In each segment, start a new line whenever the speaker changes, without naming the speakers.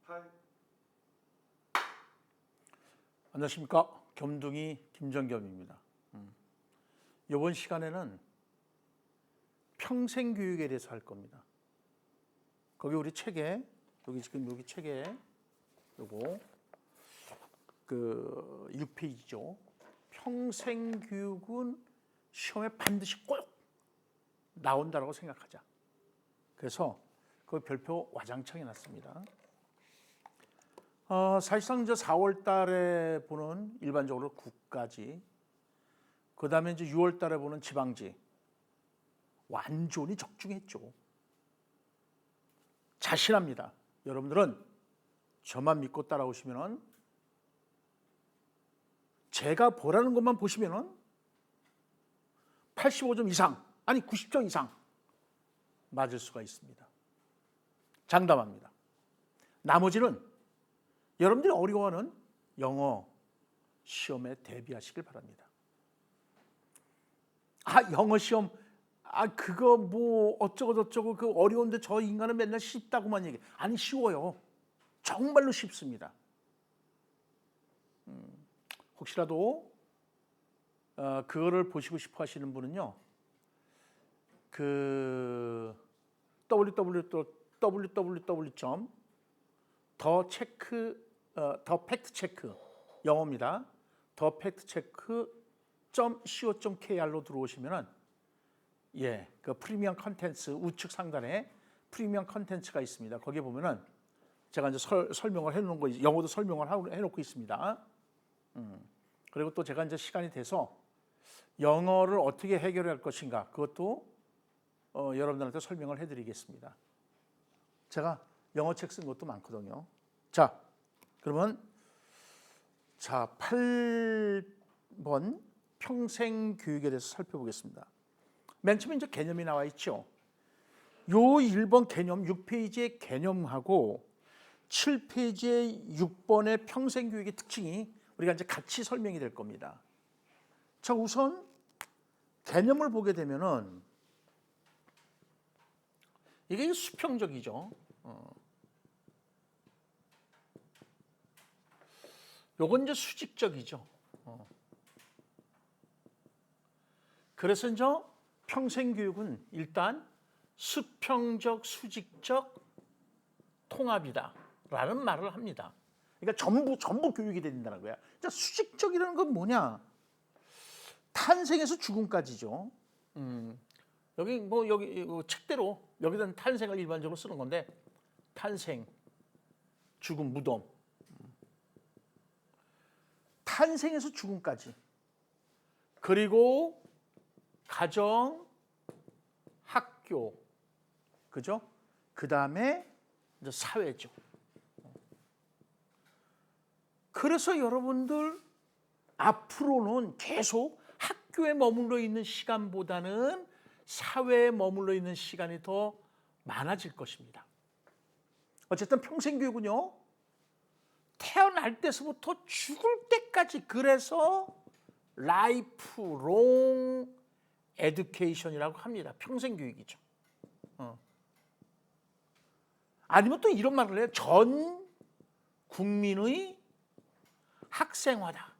8.
안녕하십니까. 겸둥이 김정겸입니다. 이번 시간에는 평생교육에 대해서 할 겁니다. 거기 우리 책에 여기 책에 요거 그 6페이지죠. 평생교육은 시험에 반드시 꼭 나온다라고 생각하자. 그래서 그 별표 와장창 해놨습니다. 사실상 이제 4월 달에 보는 일반적으로 국가지, 그 다음에 이제 6월 달에 보는 지방지, 완전히 적중했죠. 자신합니다. 여러분들은 저만 믿고 따라오시면은, 제가 보라는 것만 보시면은 85점 이상, 아니 90점 이상 맞을 수가 있습니다. 장담합니다. 나머지는 여러분들이 어려워하는 영어 시험에 대비하시길 바랍니다. 영어 시험, 그거 뭐 어쩌고 그 어려운데 저 인간은 맨날 쉽다고만 얘기해. 아니, 쉬워요. 정말로 쉽습니다. 혹시라도 그거를 보시고 싶어 하시는 분은요, 그 더 팩트 체크 영어입니다. 더 팩트 체크.co.kr로 들어오시면은 그 프리미엄 컨텐츠 우측 상단에 프리미엄 컨텐츠가 있습니다. 거기에 보면은 제가 이제 설명을 해놓은 거, 영어도 설명을 해놓고 있습니다. 그리고 또 제가 이제 시간이 돼서 영어를 어떻게 해결할 것인가, 그것도 여러분들한테 설명을 해드리겠습니다. 제가 영어 책 쓴 것도 많거든요. 자, 그러면 8번 평생교육에 대해서 살펴보겠습니다. 맨 처음에 이제 개념이 나와 있죠. 요 1번 개념 6페이지의 개념하고 7페이지의 6번의 평생교육의 특징이 우리가 이제 같이 설명이 될 겁니다. 자, 우선 개념을 보게 되면은 이게 수평적이죠. 요건 이제 수직적이죠. 그래서 이제 평생교육은 일단 수평적, 수직적 통합이다라는 말을 합니다. 그러니까 전부 교육이 된다는 거야. 자, 수직적이라는 건 뭐냐? 탄생에서 죽음까지죠. 여기 책대로 여기다는 탄생을 일반적으로 쓰는 건데, 탄생, 죽음, 무덤, 탄생에서 죽음까지, 그리고 가정, 학교, 그죠? 그 다음에 이제 사회죠. 그래서 여러분들 앞으로는 계속 학교에 머물러 있는 시간보다는 사회에 머물러 있는 시간이 더 많아질 것입니다. 어쨌든 평생교육은요, 태어날 때서부터 죽을 때까지, 그래서 라이프롱 에듀케이션이라고 합니다. 평생교육이죠. 아니면 또 이런 말을 해요. 전 국민의 학생화다.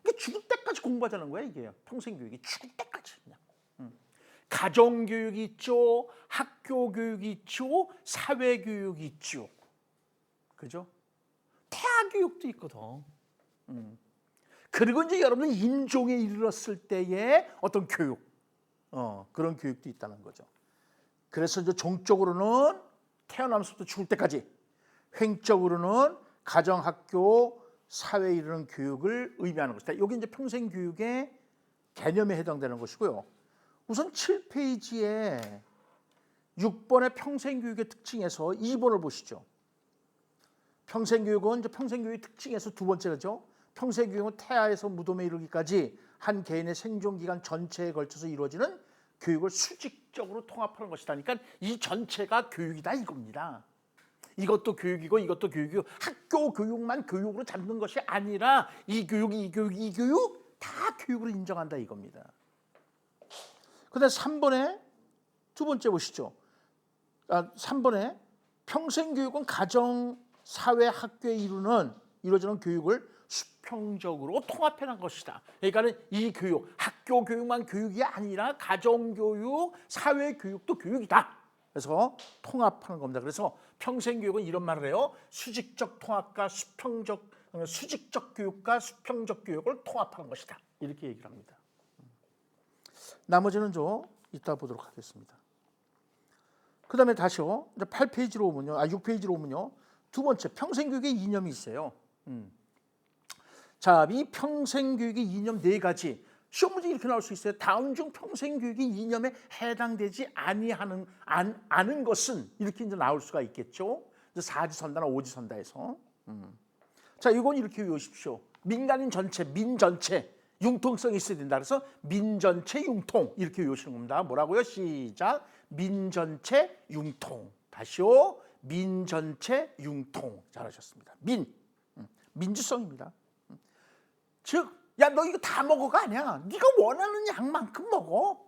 이게 죽을 때까지 공부하자는 거야, 이게. 평생교육이 죽을 때까지 그냥. 가정교육이 있죠, 학교교육이 있죠, 사회교육이 있죠. 그죠? 태아교육도 있거든. 그리고 이제 여러분들 임종에 이르렀을 때의 어떤 교육, 그런 교육도 있다는 거죠. 그래서 이제 종적으로는 태어나면서부터 죽을 때까지, 횡적으로는 가정, 학교, 사회에 이르는 교육을 의미하는 것이다. 이게 이제 평생교육의 개념에 해당되는 것이고요. 우선 7페이지에 6번의 평생교육의 특징에서 2번을 보시죠. 평생교육은 이제 평생교육의 특징에서 두 번째죠. 평생교육은 태아에서 무덤에 이르기까지 한 개인의 생존기간 전체에 걸쳐서 이루어지는 교육을 수직적으로 통합하는 것이다. 그러니까 이 전체가 교육이다 이겁니다. 이것도 교육이고 이것도 교육이고, 학교 교육만 교육으로 잡는 것이 아니라 이 교육 다 교육으로 인정한다 이겁니다. 그다음 3번에 두 번째 보시죠. 3번에 평생교육은 가정, 사회, 학교에 이루어지는 교육을 수평적으로 통합해낸 것이다. 그러니까는 이 교육, 학교 교육만 교육이 아니라 가정교육, 사회교육도 교육이다. 그래서 통합하는 겁니다. 그래서 평생교육은 이런 말을 해요. 수직적 교육과 수평적 교육을 통합하는 것이다. 이렇게 얘기를 합니다. 나머지는 좀 이따 보도록 하겠습니다. 그 다음에 다시요. 이제 8페이지로 오면요. 6페이지로 오면요. 두 번째, 평생교육의 이념이 있어요. 자, 이 평생교육의 이념 네 가지. 시험 문제 이렇게 나올 수 있어요. 다음 중 평생교육의 이념에 해당되지 않은 것은 이렇게 이제 나올 수가 있겠죠. 사지선다나 오지선다에서. 자, 이건 이렇게 외우십시오. 민간인 전체, 민 전체 융통성이 있어야 된다. 그래서 민 전체 융통 이렇게 외우시는 겁니다. 뭐라고요? 시작. 민 전체 융통. 다시요. 민 전체 융통. 잘하셨습니다. 민주성입니다. 즉, 야, 너 이거 다 먹어가 아니야. 네가 원하는 양만큼 먹어.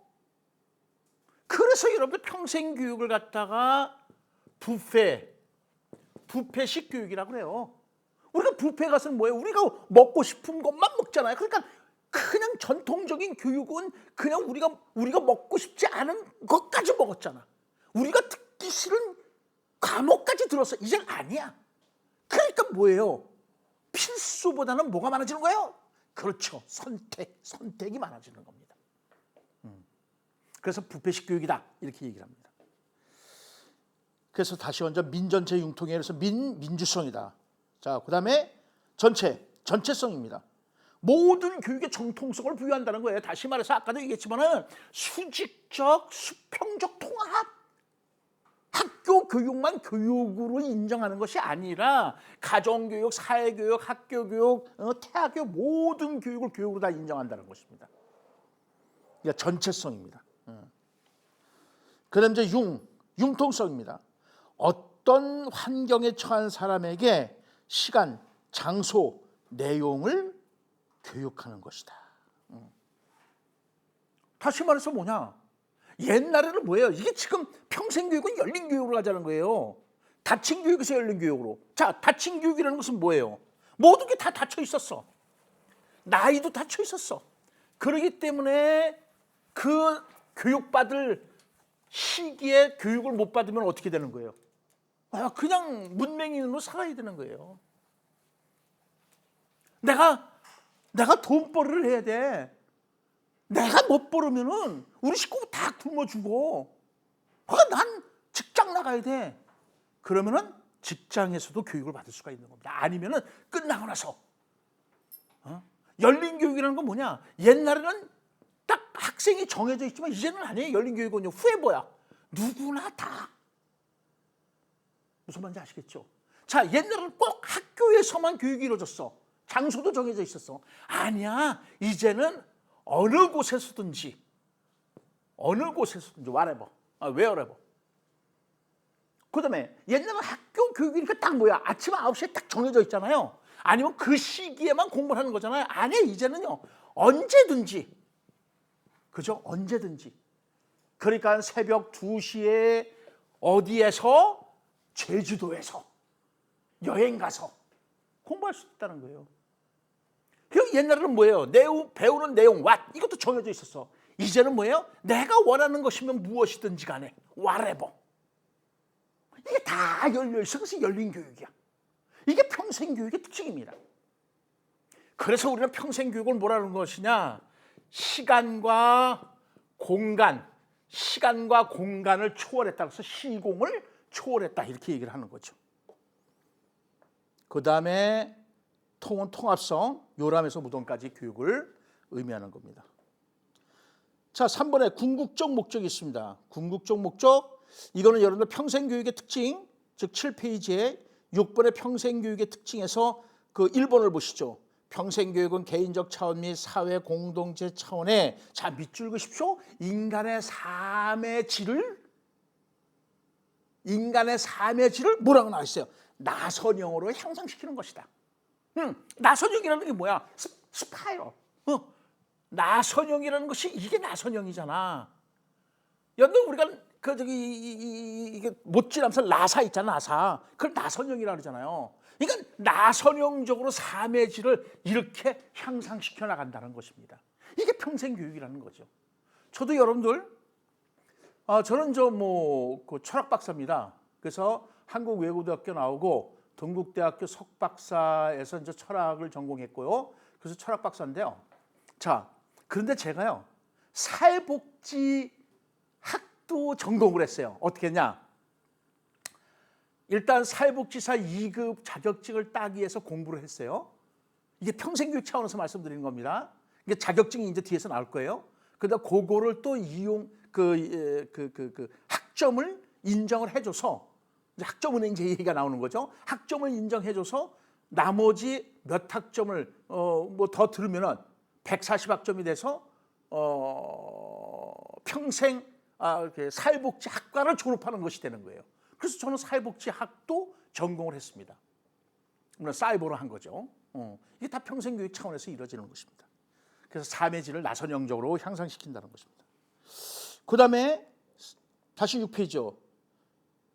그래서 여러분 평생교육을 갖다가 뷔페식 교육이라고 그래요. 우리가 뷔페 가서는 뭐예요? 우리가 먹고 싶은 것만 먹잖아요. 그러니까 그냥 전통적인 교육은 그냥 우리가 먹고 싶지 않은 것까지 먹었잖아. 우리가 듣기 싫은 과목까지 들었어. 이젠 아니야. 그러니까 뭐예요? 필수보다는 뭐가 많아지는 거예요? 그렇죠. 선택이 많아지는 겁니다. 그래서 뷔페식 교육이다. 이렇게 얘기를 합니다. 그래서 다시 먼저 민전체 융통에 의해서 민주성이다. 자, 그 다음에 전체성입니다. 모든 교육의 정통성을 부여한다는 거예요. 다시 말해서 아까도 얘기했지만은 수직적, 수평적 통합. 학교 교육만 교육으로 인정하는 것이 아니라 가정교육, 사회교육, 학교교육, 태학교육 모든 교육을 교육으로 다 인정한다는 것입니다. 그러니까 전체성입니다. 그 다음 이제 융통성입니다. 어떤 환경에 처한 사람에게 시간, 장소, 내용을 교육하는 것이다. 다시 말해서 뭐냐? 옛날에는 뭐예요? 이게 지금 평생교육은 열린 교육으로 가자는 거예요. 닫힌 교육에서 열린 교육으로. 자, 닫힌 교육이라는 것은 뭐예요? 모든 게 다 닫혀 있었어. 나이도 닫혀 있었어. 그렇기 때문에 그 교육받을 시기에 교육을 못 받으면 어떻게 되는 거예요? 그냥 문맹인으로 살아야 되는 거예요. 내가 돈벌이를 해야 돼. 내가 못 벌으면은 우리 식구 다 굶어 죽어. 난 직장 나가야 돼. 그러면은 직장에서도 교육을 받을 수가 있는 겁니다. 아니면은 끝나고 나서 열린 교육이라는 건 뭐냐? 옛날에는 딱 학생이 정해져 있지만 이제는 아니에요. 열린 교육은요. 후회보야. 누구나 다. 무슨 말인지 아시겠죠? 자, 옛날에는 꼭 학교에서만 교육이 이루어졌어. 장소도 정해져 있었어. 아니야. 이제는 어느 곳에서든지 whatever, wherever. 그 다음에 옛날에 학교 교육이니까 딱 뭐야? 아침 9시에 딱 정해져 있잖아요. 아니면 그 시기에만 공부를 하는 거잖아요. 아니, 이제는요. 언제든지. 그죠? 언제든지. 그러니까 새벽 2시에 어디에서? 제주도에서 여행 가서 공부할 수 있다는 거예요. 옛날에는 뭐예요? 배우는 내용, 이것도 정해져 있었어. 이제는 뭐예요? 내가 원하는 것이면 무엇이든지 간에 whatever. 이게 다 열려있어. 그래서 열린 교육이야. 이게 평생교육의 특징입니다. 그래서 우리는 평생교육을 뭐라는 것이냐? 시간과 공간을 초월했다. 그래서 시공을 초월했다. 이렇게 얘기를 하는 거죠. 그 다음에 통합성, 요람에서 무덤까지 교육을 의미하는 겁니다. 자, 3번에 궁극적 목적이 있습니다. 궁극적 목적, 이거는 여러분들 평생교육의 특징, 즉 7페이지에 6번의 평생교육의 특징에서 그 1번을 보시죠. 평생교육은 개인적 차원 및 사회 공동체 차원의, 자, 밑줄 그십시오. 인간의 삶의 질을 뭐라고 나와 있어요? 나선형으로 향상시키는 것이다. 나선형이라는 게 뭐야? 스파이럴. 나선형이라는 것이 이게 나선형이잖아. 여러분 우리가 이게 이게 못지않아서 나사 있잖아, 나사. 그걸 나선형이라고 그러잖아요. 그러니까 나선형적으로 삶의 질을 이렇게 향상시켜 나간다는 것입니다. 이게 평생 교육이라는 거죠. 저도 여러분들, 저는 그 철학 박사입니다. 그래서 한국외국대학교 나오고 동국대학교 석박사에서 이제 철학을 전공했고요. 그래서 철학 박사인데요. 자, 그런데 제가요, 사회복지학도 전공을 했어요. 어떻게 했냐? 일단 사회복지사 2급 자격증을 따기 위해서 공부를 했어요. 이게 평생교육 차원에서 말씀드리는 겁니다. 이게 자격증이 이제 뒤에서 나올 거예요. 그러다 그거를 또 이용 학점을 인정을 해줘서, 학점은 이제 얘기가 나오는 거죠. 학점을 인정해줘서 나머지 몇 학점을 뭐 더 들으면은 140학점이 돼서 평생 사회복지학과를 졸업하는 것이 되는 거예요. 그래서 저는 사회복지학도 전공을 했습니다. 물론 사이버로 한 거죠. 이게 다 평생교육 차원에서 이루어지는 것입니다. 그래서 삶의 질을 나선형적으로 향상시킨다는 것입니다. 그 다음에 다시 6페이지요.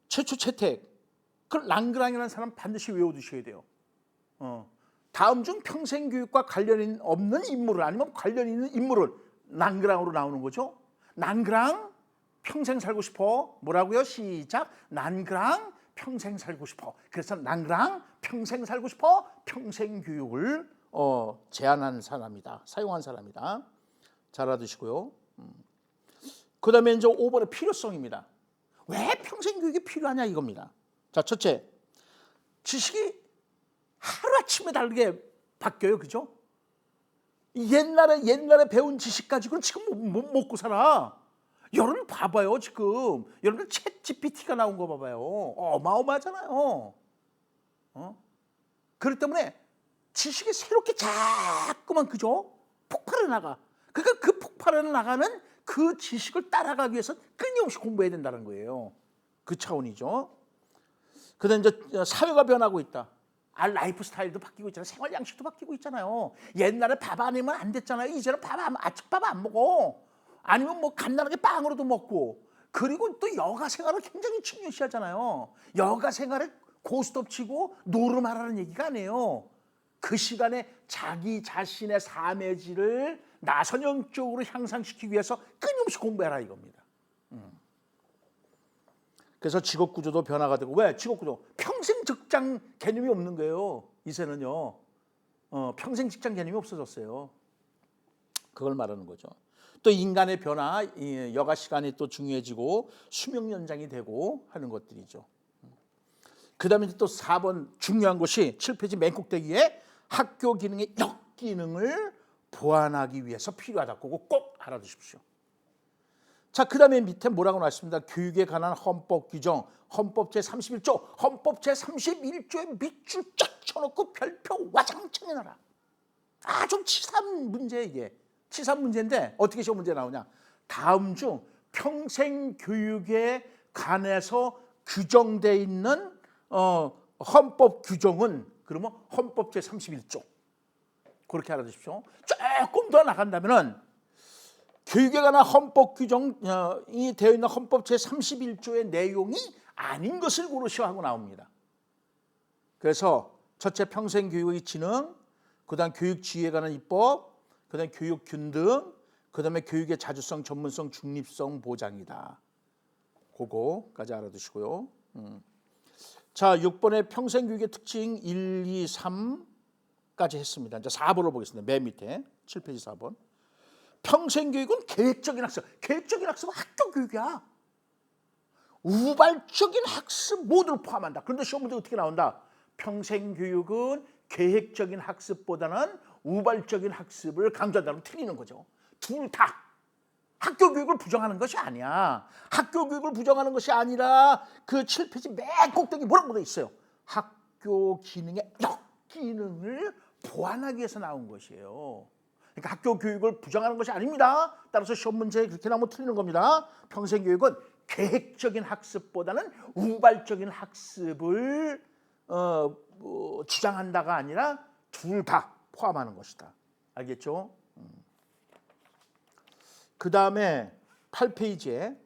최초 채택. 그 랑그랑이라는 사람 반드시 외워두셔야 돼요. 다음 중 평생교육과 관련이 없는 인물을, 아니면 관련 있는 인물을 랑그랑으로 나오는 거죠. 랑그랑 평생 살고 싶어. 뭐라고요? 시작. 랑그랑 평생 살고 싶어. 그래서 랑그랑 평생 살고 싶어. 평생교육을 제안한 사람이다. 사용한 사람이다. 잘 알아두시고요. 그 다음에 이제 5번의 필요성입니다. 왜 평생교육이 필요하냐 이겁니다. 자, 첫째, 지식이 하루아침에 다르게 바뀌어요. 그죠? 옛날에 배운 지식 가지고는 지금 못 먹고 살아. 여러분 봐봐요. 지금 여러분들 챗 GPT가 나온 거 봐봐요. 어마어마하잖아요. 그렇기 때문에 지식이 새롭게 자꾸만, 그죠? 폭발해 나가. 그러니까 그 폭발해 나가는 그 지식을 따라가기 위해서 끊임없이 공부해야 된다는 거예요. 그 차원이죠. 그다음에 이제 사회가 변하고 있다. 라이프 스타일도 바뀌고 있잖아요. 생활 양식도 바뀌고 있잖아요. 옛날에 밥 아니면 안 됐잖아요. 이제는 아침밥 안 먹어. 아니면 뭐 간단하게 빵으로도 먹고. 그리고 또 여가 생활을 굉장히 중요시하잖아요. 여가 생활에 고스톱 치고 노름하라는 얘기가 아니에요. 그 시간에 자기 자신의 삶의 질을 나선형적으로 향상시키기 위해서 끊임없이 공부해라 이겁니다. 그래서 직업구조도 변화가 되고. 왜? 직업구조. 평생 직장 개념이 없는 거예요. 이제는요. 평생 직장 개념이 없어졌어요. 그걸 말하는 거죠. 또 인간의 변화, 여가 시간이 또 중요해지고 수명 연장이 되고 하는 것들이죠. 그 다음에 또 4번 중요한 것이 7페이지 맨 꼭대기에 학교 기능의 역기능을 보완하기 위해서 필요하다. 그거 꼭 알아두십시오. 자, 그 다음에 밑에 뭐라고 나왔습니다. 교육에 관한 헌법 규정, 헌법 제31조, 헌법 제31조에 밑줄 쫙 쳐놓고 별표 와장창 해놔라. 좀 치사한 문제, 이게. 치사한 문제인데 어떻게 시험 문제 나오냐. 다음 중 평생교육에 관해서 규정되어 있는 헌법 규정은, 그러면 헌법 제31조. 그렇게 알아두십시오. 조금 더 나간다면은 교육에 관한 헌법 규정이 되어 있는 헌법 제31조의 내용이 아닌 것을 고르시오 하고 나옵니다. 그래서 첫째 평생교육의 진흥, 그 다음 교육 지휘에 관한 입법, 그 다음 교육 균등, 그 다음에 교육의 자주성, 전문성, 중립성 보장이다. 그거까지 알아두시고요. 자, 6번의 평생교육의 특징 1, 2, 3까지 했습니다. 이제 4번을 보겠습니다. 맨 밑에 7페이지 4번. 평생교육은 계획적인 학습. 계획적인 학습은 학교 교육이야. 우발적인 학습 모두를 포함한다. 그런데 시험 문제 어떻게 나온다? 평생교육은 계획적인 학습보다는 우발적인 학습을 강조한다고 틀리는 거죠. 둘 다. 학교 교육을 부정하는 것이 아니야. 학교 교육을 부정하는 것이 아니라 그 7페이지 맨 꼭대기 뭐라고 돼 있어요? 학교 기능의 역기능을 보완하기 위해서 나온 것이에요. 그러니까 학교 교육을 부정하는 것이 아닙니다. 따라서 시험 문제에 그렇게 나오면 틀리는 겁니다. 평생교육은 계획적인 학습보다는 우발적인 학습을 주장한다가 아니라 둘 다 포함하는 것이다. 알겠죠? 그 다음에 8페이지에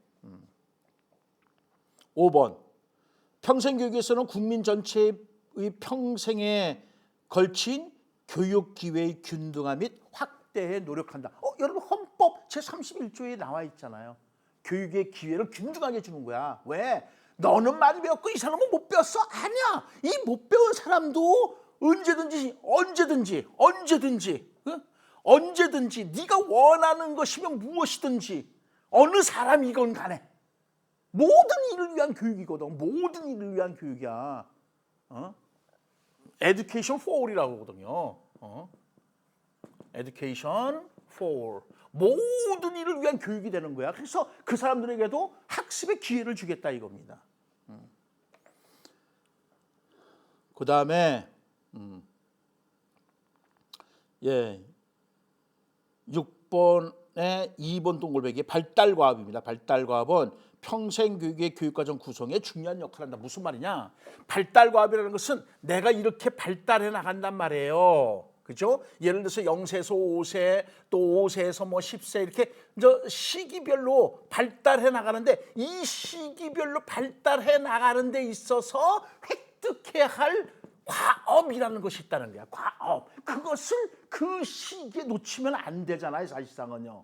5번 평생교육에서는 국민 전체의 평생에 걸친 교육 기회의 균등화 및 확대에 노력한다. 여러분 헌법 제31조에 나와 있잖아요. 교육의 기회를 균등하게 주는 거야. 왜? 너는 많이 배웠고 이 사람은 못 배웠어? 아니야. 이 못 배운 사람도 언제든지 네가 원하는 것이면 무엇이든지 어느 사람이건 간에 모든 일을 위한 교육이거든. 모든 일을 위한 교육이야. Education for all이라고 하거든요. Education for all. 모든 일을 위한 교육이 되는 거야. 그래서 그 사람들에게도 학습의 기회를 주겠다 이겁니다. 그 다음에 6번에 2번 동글배기 발달과업입니다. 발달과업은 평생교육의 교육과정 구성에 중요한 역할을 한다. 무슨 말이냐? 발달과업이라는 것은 내가 이렇게 발달해 나간단 말이에요. 그죠? 예를 들어서 0세에서 5세, 또 5세에서 뭐 10세 이렇게 시기별로 발달해 나가는데 이 시기별로 발달해 나가는 데 있어서 획득해야 할 과업이라는 것이 있다는 거야. 과업. 그것을 그 시기에 놓치면 안 되잖아요. 사실상은요.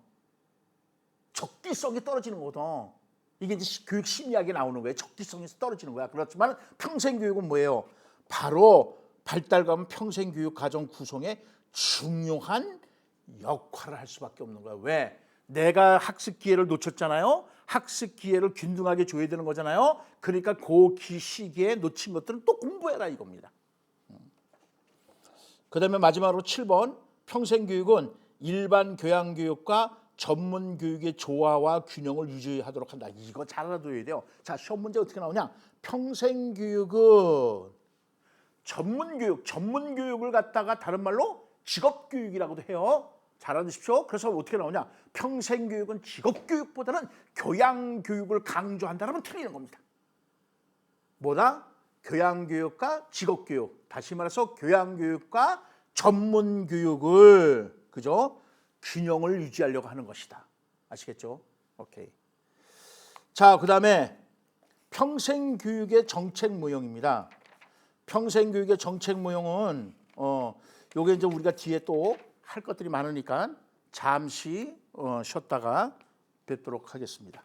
적기성이 떨어지는 거거든. 이게 이제 교육 심리학에 나오는 거예요. 적기성에서 떨어지는 거야. 그렇지만 평생교육은 뭐예요? 바로 발달과는 평생교육 과정 구성에 중요한 역할을 할 수밖에 없는 거야. 왜? 내가 학습 기회를 놓쳤잖아요. 학습 기회를 균등하게 줘야 되는 거잖아요. 그러니까 그 시기에 놓친 것들은 또 공부해라 이겁니다. 그 다음에 마지막으로 7번 평생교육은 일반 교양교육과 전문교육의 조화와 균형을 유지하도록 한다. 이거 잘 알아둬야 돼요. 자, 시험 문제 어떻게 나오냐? 평생교육은 전문교육을 갖다가 다른 말로 직업교육이라고도 해요. 잘 알아두십시오. 그래서 어떻게 나오냐? 평생교육은 직업교육보다는 교양교육을 강조한다면 틀리는 겁니다. 뭐다? 교양교육과 직업교육. 다시 말해서 교양교육과 전문교육을 그죠? 균형을 유지하려고 하는 것이다. 아시겠죠? 오케이. 자, 그다음에 평생교육의 정책 모형입니다. 평생교육의 정책 모형은 요게 이제 우리가 뒤에 또 할 것들이 많으니까 잠시 쉬었다가 뵙도록 하겠습니다.